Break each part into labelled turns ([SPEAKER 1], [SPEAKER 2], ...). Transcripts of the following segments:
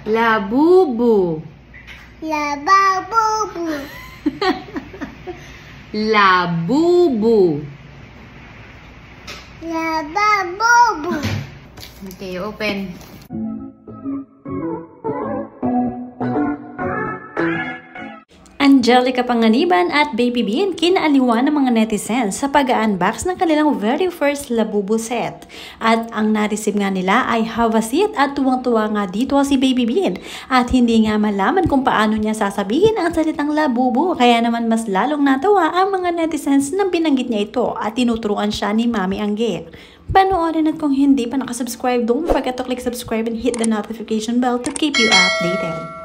[SPEAKER 1] Labubu.
[SPEAKER 2] Lababubu.
[SPEAKER 1] Labubu.
[SPEAKER 2] Lababubu.
[SPEAKER 1] Okay, open.
[SPEAKER 3] Angelica Panganiban at Baby Bean kinaaliwan ng mga netizens sa pag-unbox ng kanilang very first Labubu set. At ang na-receive nga nila ay Havasit at tuwang-tuwa nga dito si Baby Bean. At hindi nga malaman kung paano niya sasabihin ang salitang Labubu, kaya naman mas lalong natawa ang mga netizens nang binanggit niya ito at tinuturuan siya ni Mami Angge. Panoorin at kung hindi pa nakasubscribe, don't forget to click subscribe and hit the notification bell to keep you updated.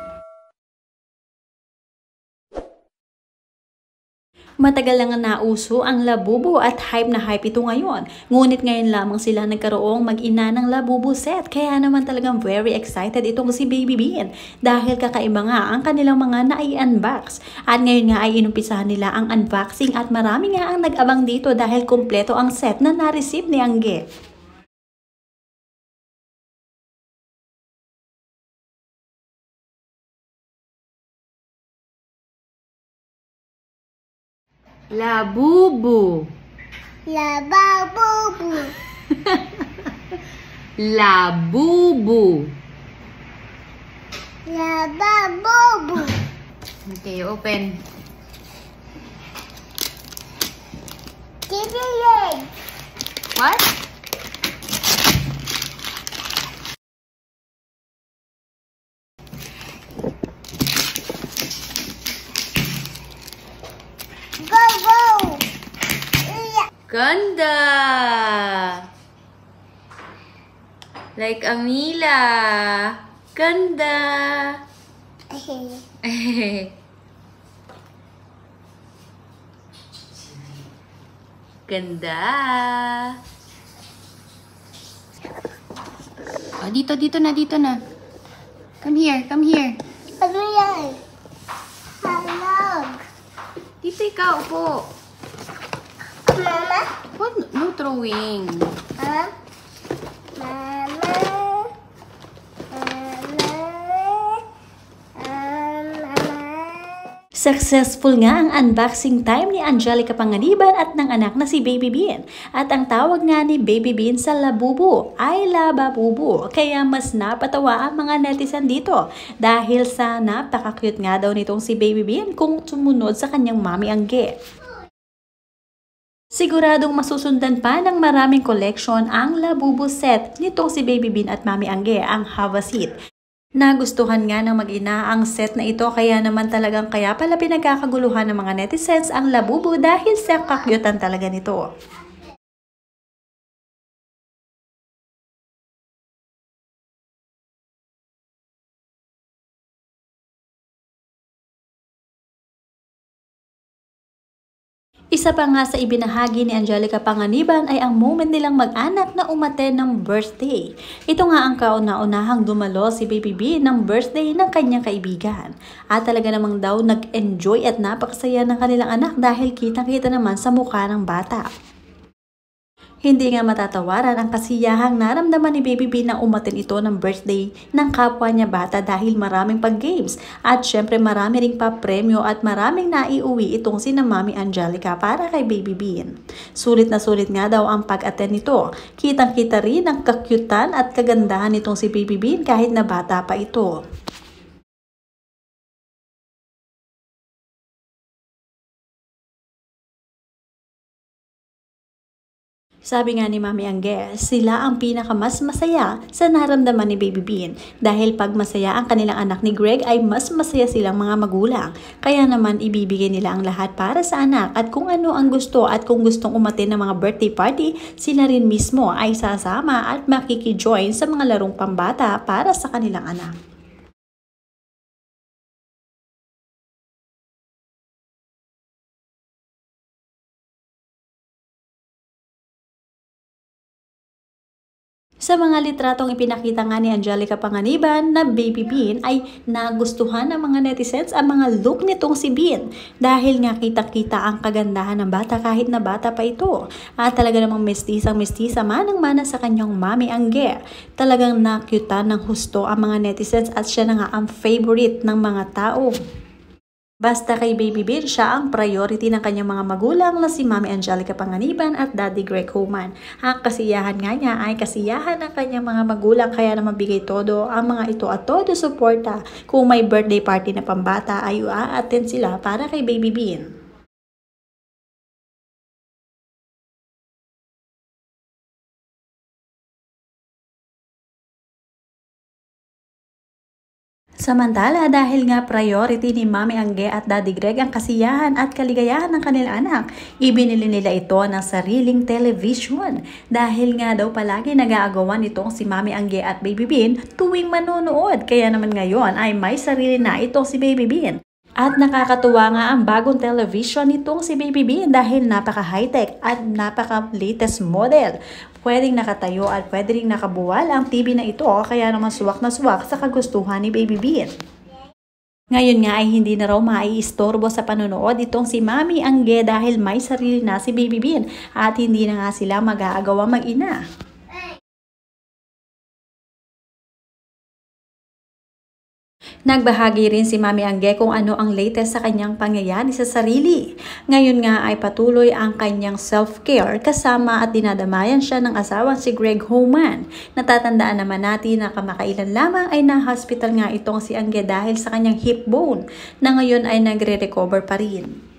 [SPEAKER 3] Matagal lang nauso ang Labubu at hype na hype ito ngayon. Ngunit ngayon lamang sila nagkaroong mag-ina ng Labubu set. Kaya naman talagang very excited itong si Baby Bean. Dahil kakaiba nga ang kanilang mga na-i-unbox. At ngayon nga ay inumpisahan nila ang unboxing at marami nga ang nag-abang dito dahil kompleto ang set na na-receive ni Angge.
[SPEAKER 1] Labubu.
[SPEAKER 2] Lababubu.
[SPEAKER 1] Labubu.
[SPEAKER 2] Lababubu.
[SPEAKER 1] Okay, open.
[SPEAKER 2] Kinilig.
[SPEAKER 1] What?
[SPEAKER 2] Go, go. Iya.
[SPEAKER 1] Ganda! Like Amila. Ganda! Ganda! Oh, dito na. Come here, come here.
[SPEAKER 2] Ano yan? Halog.
[SPEAKER 1] Dito ikaw, upo.
[SPEAKER 2] Mama?
[SPEAKER 1] What? No throwing.
[SPEAKER 2] Ha? Mama?
[SPEAKER 3] Successful nga ang unboxing time ni Angelica Panganiban at ng anak na si Baby Bean. At ang tawag nga ni Baby Bean sa Labubu ay Lababubu. Kaya mas napatawa ang mga netizen dito. Dahil sa napaka-cute nga daw nitong si Baby Bean kung sumunod sa kanyang Mami Angge. Siguradong masusundan pa ng maraming collection ang Labubu set nitong si Baby Bean at Mami Angge, ang Havasit. Nagustuhan nga ng mag-ina ang set na ito kaya naman talagang kaya pala pinagkakaguluhan ng mga netizens ang Labubu dahil sa kakyutan talaga nito. Isa pa nga sa ibinahagi ni Angelica Panganiban ay ang moment nilang mag-anak na umattend ng birthday. Ito nga ang kauna-unahang dumalo si Baby B ng birthday ng kanyang kaibigan. At talaga namang daw nag-enjoy at napakasaya ng kanilang anak dahil kitang-kita naman sa mukha ng bata. Hindi nga matatawaran ang kasiyahang naramdaman ni Baby B na umattend ito ng birthday ng kapwa niya bata dahil maraming pag-games at syempre marami ring pa-premyo at maraming naiuwi itong sina Mami Angelica para kay Baby Bean. Sulit na sulit nga daw ang pag-attend nito. Kitang-kita rin ang kakyutan at kagandahan nitong si Baby Bean kahit na bata pa ito. Sabi nga ni Mami Angge, sila ang pinakamas masaya sa naramdaman ni Baby Bean dahil pag masaya ang kanilang anak ni Greg ay mas masaya silang mga magulang. Kaya naman ibibigay nila ang lahat para sa anak at kung ano ang gusto at kung gustong umattend ng mga birthday party, sila rin mismo ay sasama at makikijoin sa mga larong pambata para sa kanilang anak. Sa mga litratong ipinakita nga ni Angelica Panganiban na Baby Bean ay nagustuhan ng mga netizens ang mga look nitong si Bean dahil nga kitang-kita ang kagandahan ng bata kahit na bata pa ito. At talaga namang mestisang-mestisa manang-mana sa kanyang mami Angge. Talagang nakyutan ng husto ang mga netizens at siya na nga ang favorite ng mga tao. Basta kay Baby Bean, siya ang priority ng kanyang mga magulang na si Mami Angelica Panganiban at Daddy Greg Homan. Ang kasiyahan nga niya ay kasiyahan ng kanyang mga magulang kaya naman bigay todo ang mga ito at todo suporta. Kung may birthday party na pambata ay a-attend sila para kay Baby Bean. Samantala, dahil nga priority ni Mami Angge at Daddy Greg ang kasiyahan at kaligayahan ng kanilang anak, ibinili nila ito ng sariling television. Dahil nga daw palagi nag-aagawan itong si Mami Angge at Baby Bean tuwing manonood. Kaya naman ngayon ay may sarili na itong si Baby Bean. At nakakatuwa nga ang bagong television nitong si Baby Bean dahil napaka-high-tech at napaka-latest model. Pwedeng nakatayo at pwede ring nakabuwal ang TV na ito kaya naman suwak na suwak sa kagustuhan ni Baby Bean. Ngayon nga ay hindi na raw maiistorbo sa panonood itong si Mami Angge dahil may sarili na si Baby Bean at hindi na nga sila mag-aagawa mag-ina. Nagbahagi rin si Mami Angge kung ano ang latest sa kanyang pangyayari sa sarili. Ngayon nga ay patuloy ang kanyang self-care kasama at dinadamayan siya ng asawang si Greg Homan. Natatandaan naman natin na kamakailan lamang ay na-hospital nga itong si Angge dahil sa kanyang hip bone na ngayon ay nagre-recover pa rin.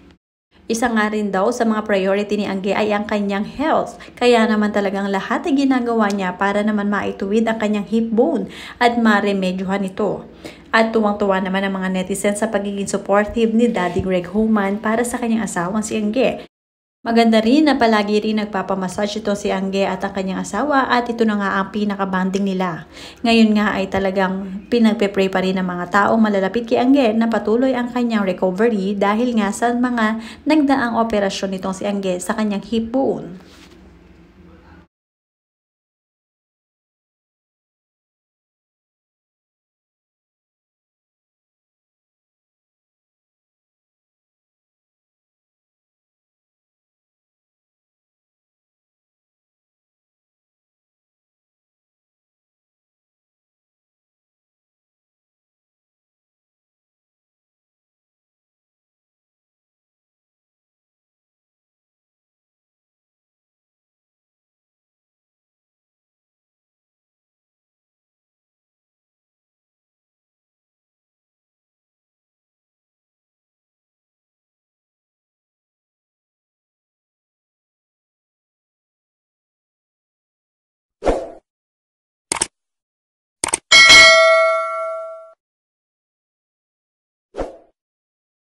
[SPEAKER 3] Isa nga rin daw sa mga priority ni Angge ay ang kanyang health. Kaya naman talagang lahat ay ginagawa niya para naman maituwid ang kanyang hip bone at maremedyohan ito. At tuwang-tuwa naman ang mga netizens sa pagiging supportive ni Daddy Greg Homan para sa kanyang asawang si Angge. Maganda rin na palagi rin nagpapamassage ito si Angge at ang kanyang asawa at ito na nga ang pinaka-bonding nila. Ngayon nga ay talagang pinagpe-pray pa rin ng mga taong malalapit kay Angge na patuloy ang kanyang recovery dahil nga sa mga nagdaang operasyon nitong si Angge sa kanyang hip bone.